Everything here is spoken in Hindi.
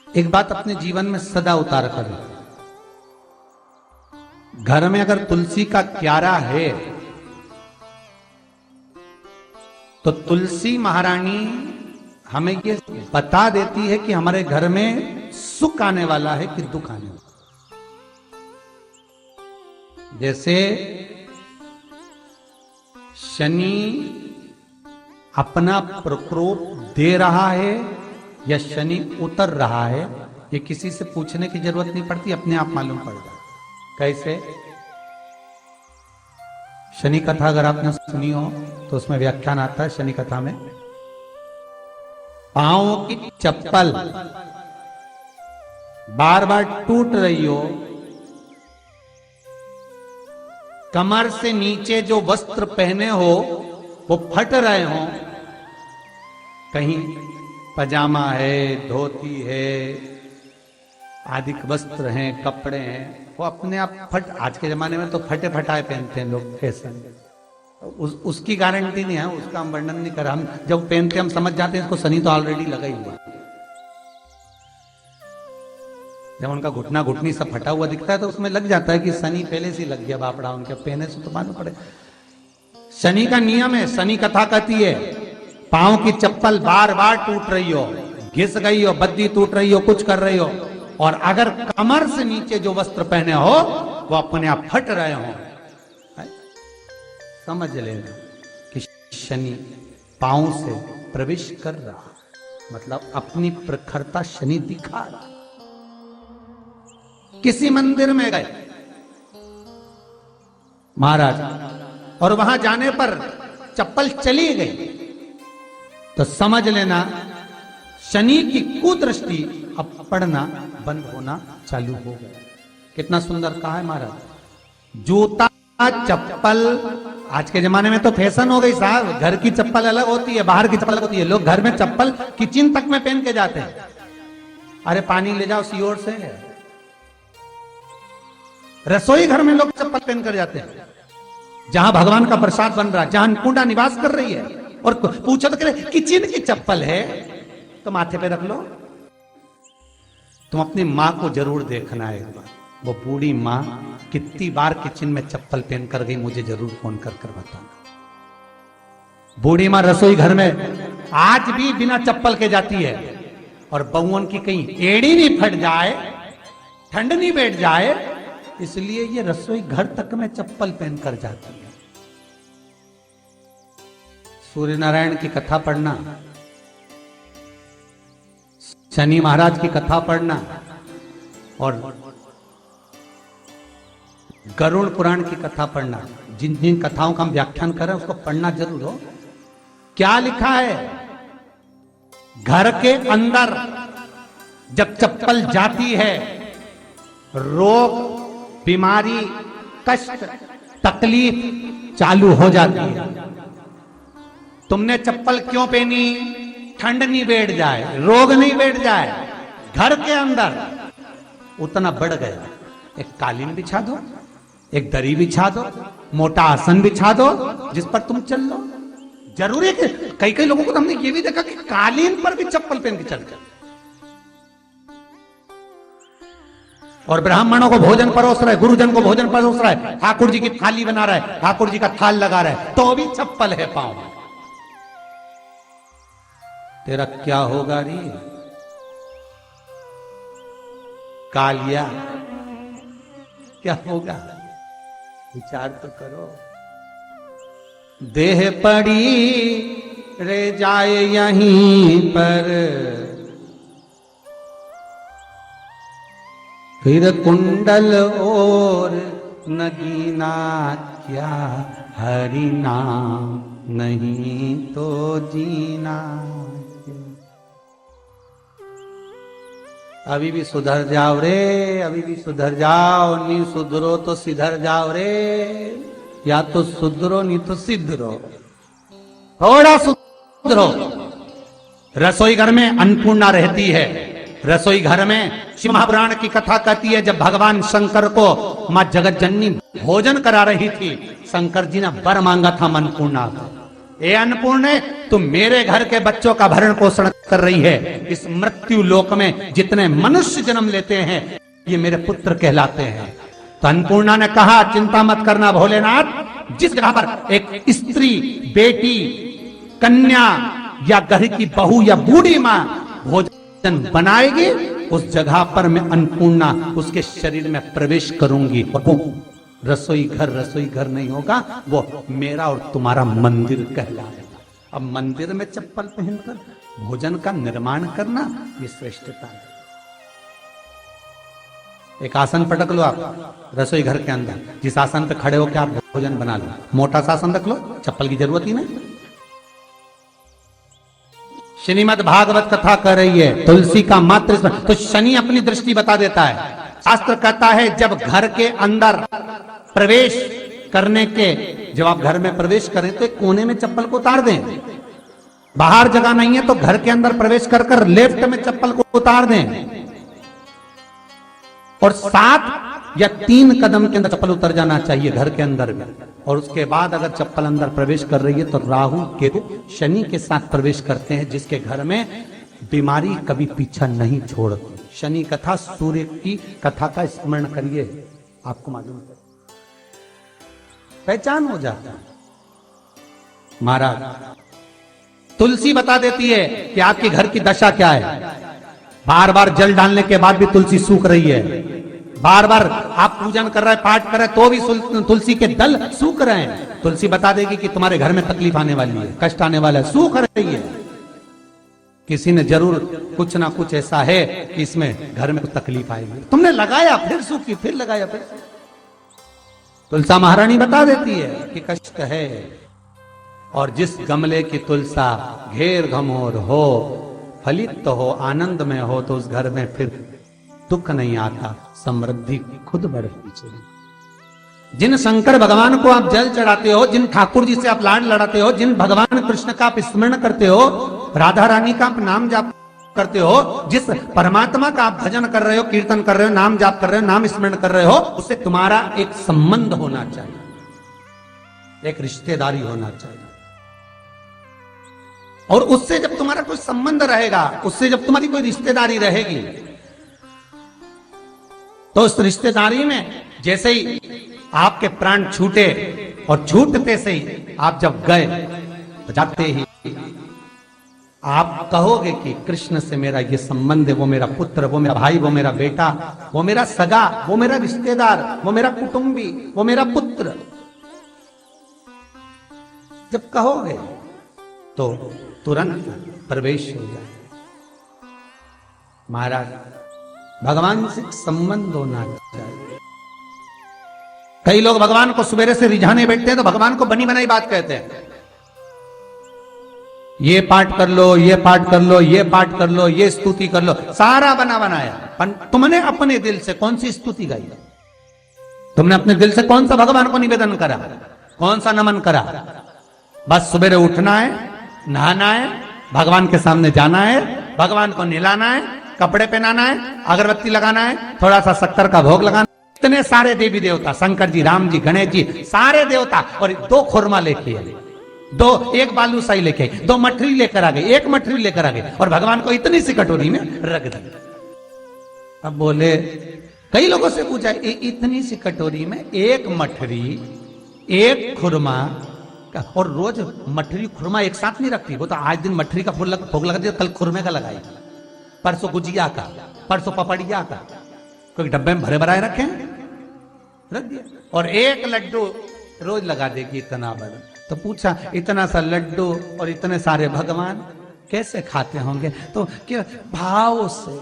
एक बात अपने जीवन में सदा उतार कर, घर में अगर तुलसी का क्यारा है तो तुलसी महारानी हमें ये बता देती है कि हमारे घर में सुख आने वाला है कि दुख आने वाला। जैसे शनि अपना प्रकोप दे रहा है या शनि उतर रहा है, ये किसी से पूछने की जरूरत नहीं पड़ती, अपने आप मालूम पड़ जाता। कैसे? शनि कथा अगर आपने सुनी हो तो उसमें व्याख्यान आता है शनि कथा में, पांव की चप्पल बार बार टूट रही हो, कमर से नीचे जो वस्त्र पहने हो वो फट रहे हो, कहीं पजामा है, धोती है, आदि वस्त्र हैं, कपड़े हैं, वो अपने आप फट। आज के जमाने में तो फटे फटाए पहनते हैं लोग फैशन, उसकी गारंटी नहीं है, उसका हम वर्णन नहीं कर रहा। हम जब पहनते हम समझ जाते हैं इसको शनि तो ऑलरेडी लगा ही हुआ। जब उनका घुटना घुटनी सब फटा हुआ दिखता है तो उसमें लग जाता है कि शनि पहले से लग गया बापड़ा, उनके पहने से तो मालूम पड़े। शनि का नियम है, शनि कथा कहती है पांव की चप्पल बार बार टूट रही हो, घिस गई हो, बद्दी टूट रही हो, कुछ कर रही हो, और अगर कमर से नीचे जो वस्त्र पहने हो वो अपने आप फट रहे हो, समझ लेना कि शनि पांव से प्रवेश कर रहा, मतलब अपनी प्रखरता शनि दिखा रहा। किसी मंदिर में गए महाराज और वहां जाने पर चप्पल चली गई तो समझ लेना शनि की कुदृष्टि अब पड़ना बंद होना चालू हो गया। कितना सुंदर कहा है महाराज। जूता चप्पल आज के जमाने में तो फैशन हो गई साहब, घर की चप्पल अलग होती है, बाहर की चप्पल अलग होती है। लोग घर में चप्पल किचन तक में पहन के जाते हैं। अरे पानी ले जाओ सीओर से, रसोई घर में लोग चप्पल पहन कर जाते हैं। जहां भगवान का प्रसाद बन रहा है, जहां अन्नपूर्णा निवास कर रही है, और पूछो तो किचन की चप्पल है तो माथे पे रख लो। तुम अपनी मां को जरूर देखना है एक बार, वो बूढ़ी मां कितनी बार किचन में चप्पल पहन कर गई, मुझे जरूर फोन कर कर बताना। बूढ़ी मां रसोई घर में आज भी बिना चप्पल के जाती है, और बहुओं की कहीं एड़ी नहीं फट जाए, ठंड नहीं बैठ जाए, इसलिए ये रसोई घर तक में चप्पल पहन कर जाती है। सूर्य नारायण की कथा पढ़ना, शनि महाराज की कथा पढ़ना, और गरुड़ पुराण की कथा पढ़ना, जिन जिन कथाओं का हम व्याख्यान कर रहे हैं उसको पढ़ना जरूर हो। क्या लिखा है? घर के अंदर जब चप्पल जाती है, रोग, बीमारी, कष्ट, तकलीफ चालू हो जाती है। तुमने चप्पल क्यों पहनी? ठंड नहीं बैठ जाए, रोग नहीं बैठ जाए। घर के अंदर उतना बढ़ गया, एक कालीन बिछा दो, एक दरी बिछा दो, मोटा आसन बिछा दो, जिस पर तुम चल लो। जरूरी है कि कई कई लोगों को तो हमने ये भी देखा कि कालीन पर भी चप्पल पहन के चलते, और ब्राह्मणों को भोजन परोस रहा है, गुरुजन को भोजन परोस रहा है, ठाकुर जी की थाली बना रहा है, ठाकुर जी का थाल लगा रहा है, तो भी चप्पल है पांव में। तेरा क्या होगा रे कालिया, क्या होगा? विचार तो करो। देह पड़ी रे जाए यहीं पर, फिर कुंडल और नगीना, क्या हरि नाम नहीं तो जीना। अभी भी सुधर जाओ रे, अभी भी सुधर जाओ, नहीं सुधरो तो सिधर जाओ रे, या तो सुधरो नहीं तो सिद्धरो, थोड़ा सुधरो। रसोई घर में अन्नपूर्णा रहती है, रसोई घर में शिव महापुराण की कथा कहती है जब भगवान शंकर को मां जगत जननी भोजन करा रही थी, शंकर जी ने वर मांगा था अन्नपूर्णा, ए अन्नपूर्णे तुम मेरे घर के बच्चों का भरण पोषण कर रही है। इस मृत्यु लोक में जितने मनुष्य जन्म लेते हैं ये मेरे पुत्र कहलाते हैं। तो अन्नपूर्णा ने कहा चिंता मत करना भोलेनाथ, जिस जगह पर एक स्त्री, बेटी, कन्या या घर की बहू या बूढ़ी मां भोजन बनाएगी उस जगह पर मैं अन्नपूर्णा उसके शरीर में प्रवेश करूंगी। और वो रसोई घर नहीं होगा, वो मेरा और तुम्हारा मंदिर कहलाएगा। अब मंदिर में चप्पल पहनकर भोजन का निर्माण करना ये श्रेष्ठता है। एक आसन पटक लो आप रसोई घर के अंदर, जिस आसन पे खड़े होकर आप भोजन बना लो, मोटा सा आसन रख लो, चप्पल की जरूरत ही नहीं। श्रीमद् भागवत कथा कर रही है तुलसी का मात्र तो शनि अपनी दृष्टि बता देता है। शास्त्र कहता है जब घर के अंदर प्रवेश करने के, जब आप घर में प्रवेश करें तो एक कोने में चप्पल को उतार दें। बाहर जगह नहीं है तो घर के अंदर प्रवेश कर कर लेफ्ट में चप्पल को उतार दें और 7 या 3 कदम के अंदर चप्पल उतर जाना चाहिए घर के अंदर में। और उसके बाद अगर चप्पल अंदर प्रवेश कर रही है तो राहु केतु शनि के साथ प्रवेश करते हैं, जिसके घर में बीमारी कभी पीछा नहीं छोड़ती। शनि कथा, सूर्य की कथा का स्मरण करिए, आपको मालूम है, पहचान हो जाता है। महाराज तुलसी बता देती है कि आपके घर की दशा क्या है। बार बार जल डालने के बाद भी तुलसी सूख रही है, बार बार आप पूजन कर रहे हैं, पाठ कर रहे हैं तो भी तुलसी के दल सूख रहे हैं। तुलसी बता देगी कि तुम्हारे घर में तकलीफ आने वाली है, कष्ट आने वाला है, सूख रही है। किसी ने जरूर कुछ ना कुछ ऐसा है कि इसमें घर में कुछ तकलीफ आएगी, तुमने लगाया फिर सूखी, फिर लगाया फिर। तुलसा महारानी बता देती है कि कष्ट है। और जिस गमले की तुलसा घेर घमोर हो, फलित तो हो, आनंद में हो, तो उस घर में फिर दुख नहीं आता, समृद्धि खुद बढ़ती चली। जिन शंकर भगवान को आप जल चढ़ाते हो, जिन ठाकुर जी से आप लाड लड़ाते हो, जिन भगवान कृष्ण का आप स्मरण करते हो, राधा रानी का आप नाम जाप करते हो, जिस परमात्मा का आप भजन कर रहे हो, कीर्तन कर रहे हो, नाम जाप कर रहे हो, नाम स्मरण कर रहे हो, उससे तुम्हारा एक संबंध होना चाहिए, एक रिश्तेदारी होना चाहिए। और उससे जब तुम्हारा कोई संबंध रहेगा, उससे जब तुम्हारी कोई रिश्तेदारी रहेगी, तो उस रिश्तेदारी में जैसे ही आपके प्राण छूटे और छूटते से ही आप जब गए तो जाते ही आप कहोगे कि कृष्ण से मेरा ये संबंध है, वो मेरा पुत्र, वो मेरा भाई, वो मेरा बेटा, वो मेरा सगा, वो मेरा रिश्तेदार, वो मेरा कुटुंबी, वो मेरा पुत्र। जब कहोगे तो तुरंत प्रवेश हो जाए। महाराज भगवान से संबंध होना चाहिए। कई लोग भगवान को सवेरे से रिझाने बैठते हैं तो भगवान को बनी बनाई बात कहते हैं, ये पाठ कर लो, ये पाठ कर लो, ये पाठ कर लो, ये स्तुति कर लो, सारा बना बनाया। पर तुमने अपने दिल से कौन सी स्तुति गाई? तुमने अपने दिल से कौन सा भगवान को निवेदन करा, कौन सा नमन करा? बस सवेरे उठना है, नहाना है, भगवान के सामने जाना है, भगवान को नहलाना है, कपड़े पहनाना है, अगरबत्ती लगाना है, थोड़ा सा शक्कर का भोग लगाना। इतने सारे देवी देवता, शंकर जी, राम जी, गणेश जी, सारे देवता, और 2 खुरमा लेके आए, 1 बालूशाही लेके आए, 2 मठरी लेकर आ गए, 1 मठरी लेकर आ गए, और भगवान को इतनी सी कटोरी में रख दिया। अब बोले, कई लोगों से पूछा, इतनी सी कटोरी में 1 मठरी, 1 खुरमा, और रोज मठरी खुरमा एक साथ नहीं रखती। वो तो आज दिन मठरी का भोग लगा दिया, कल खुरमे का लगाई, परसों गुजिया का, परसों पपड़िया का, कोई डब्बे में भरे भराए रखे रख दिया। और 1 लड्डू रोज लगा देगी, इतना बड़ा। तो पूछा, इतना सा लड्डू और इतने सारे भगवान कैसे खाते होंगे? तो क्या भाव से